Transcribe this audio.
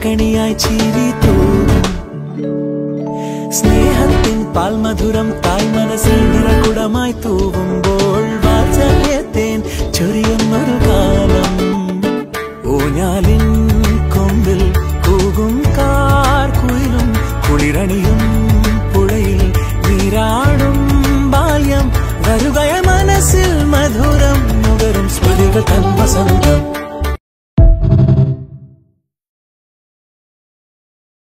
കണിയായി ചിരി തൂകും സ്നേഹത്തിൻ പാൽമധുരം തായ് മനസ്സിൽ നിറകുടമായി തൂവുമ്പോൾ വാത്സല്യത്തേൻ ചൊരിയുന്നൊരു കാലം ഊഞ്ഞാലിൻ കൊമ്പിൽ കൂകും കാർക്കുയിലും കുളിരണിയും പുഴയിൽ നീരാടും ബാല്യം വരുകയ മനസ്സിൽ മധുരം നുകരും സ്മൃതികൾ തൻ വസന്തം